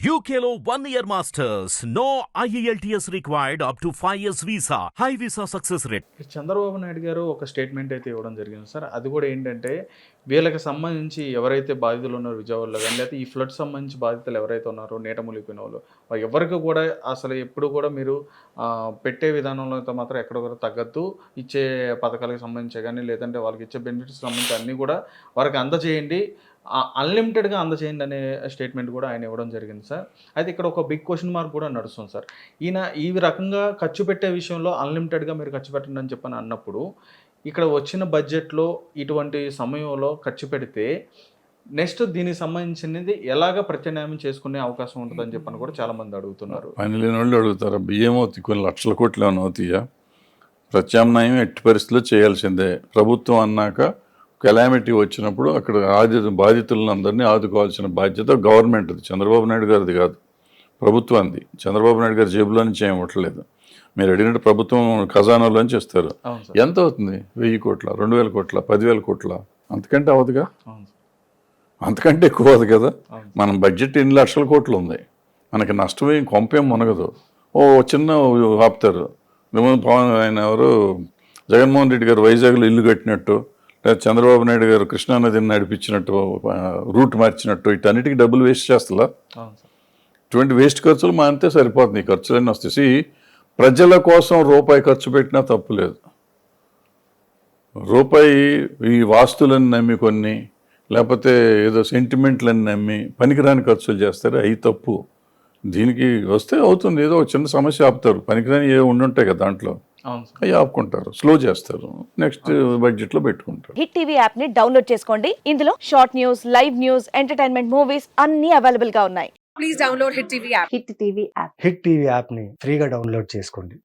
UKLO 1 year masters. No IELTS required up to 5 years visa. High visa success rate. Chandrababu Naidu గారు ఒక statement అయితే ఇవ్వడం జరిగింది సార్. అది కూడా ఏంటంటే వీళ్ళకి సంబంధించి ఎవరైతే బాధితులు ఉన్నారో విజయవాడలో కానీ లేకపోతే ఈ ఫ్లడ్ సంబంధించి బాధితులు ఎవరైతే ఉన్నారో నీట మునిగిపోయిన వాళ్ళు ఎవరికి కూడా అసలు ఎప్పుడు కూడా మీరు పెట్టే విధానంలో అయితే మాత్రం ఎక్కడ కూడా తగ్గద్దు. ఇచ్చే పథకాలకు సంబంధించి కానీ లేదంటే వాళ్ళకి ఇచ్చే బెనిఫిట్స్ సంబంధించి అన్నీ కూడా వారికి అందజేయండి, అన్లిమిటెడ్గా అందజేయండి అనే స్టేట్మెంట్ కూడా ఆయన ఇవ్వడం జరిగింది సార్. అయితే ఇక్కడ ఒక బిగ్ క్వశ్చన్ మార్క్ కూడా నడుస్తుంది సార్. ఈయన ఈ రకంగా ఖర్చు పెట్టే విషయంలో అన్లిమిటెడ్గా మీరు ఖర్చు పెట్టండి అని చెప్పని అన్నప్పుడు ఇక్కడ వచ్చిన బడ్జెట్లో ఇటువంటి సమయంలో ఖర్చు పెడితే నెక్స్ట్ దీనికి సంబంధించినది ఎలాగ ప్రత్యామ్నాయం చేసుకునే అవకాశం ఉంటుందని చెప్పని కూడా చాలామంది అడుగుతున్నారు. పని లేని వాళ్ళు అడుగుతారు, బియ్యం అవుతాయి, కొన్ని లక్షల కోట్లు ఏమైనా అవుతాయా? ప్రత్యామ్నాయం ఎట్టి పరిస్థితుల్లో చేయాల్సిందే. ప్రభుత్వం అన్నాక కెలామిటీ వచ్చినప్పుడు అక్కడ బాధితులందరినీ ఆదుకోవాల్సిన బాధ్యత గవర్నమెంట్ది, చంద్రబాబు నాయుడు గారిది కాదు, ప్రభుత్వానికి. చంద్రబాబు నాయుడు గారి జేబులో నుంచి ఏమి ఇవ్వట్లేదు. మీరు అడిగినట్టు ప్రభుత్వం ఖజానాలోంచి ఇస్తారు. ఎంత అవుతుంది? 1000 కోట్ల, 2000 కోట్ల, 10,000 కోట్ల? అంతకంటే అవదుగా, అంతకంటే ఎక్కువ అవదు కదా. మనం బడ్జెట్ 8 లక్షల కోట్లు ఉంది, మనకి నష్టమేం కొంపేం మునగదు. చిన్న ఆపుతారు. ఆయన ఎవరు జగన్మోహన్ రెడ్డి గారు వైజాగ్లో ఇల్లు కట్టినట్టు, లేదా చంద్రబాబు నాయుడు గారు కృష్ణానదిని నడిపించినట్టు, రూట్ మార్చినట్టు వీటన్నిటికీ డబ్బులు వేస్ట్ చేస్తా. ఇటువంటి వేస్ట్ ఖర్చులు మా అంతే సరిపోతుంది. ఈ ఖర్చులన్నీ వస్తాయి. ప్రజల కోసం రూపాయి ఖర్చు పెట్టినా తప్పు లేదు. రూపాయి ఈ వాస్తులను నమ్మి కొన్ని, లేకపోతే ఏదో సెంటిమెంట్లను నమ్మి పనికిరాని ఖర్చులు చేస్తారు, అవి తప్పు. దీనికి వస్తే అవుతుంది, ఏదో చిన్న సమస్య ఆపుతారు, పనికిరాని ఏ ఉండుంటాయి కదా దాంట్లో, అవి ఆపుకుంటారు, స్లో చేస్తారు, నెక్స్ట్ బడ్జెట్లో పెట్టుకుంటారు. హిట్ టీవీ యాప్ ని డౌన్లోడ్ చేసుకోండి. ఇందులో short news, live news, entertainment movies అన్ని అవైలబుల్ గా ఉన్నాయి. Please download Hit TV app. Hit TV app. Hit TV యాప్ని ఫ్రీగా డౌన్లోడ్ చేసుకోండి.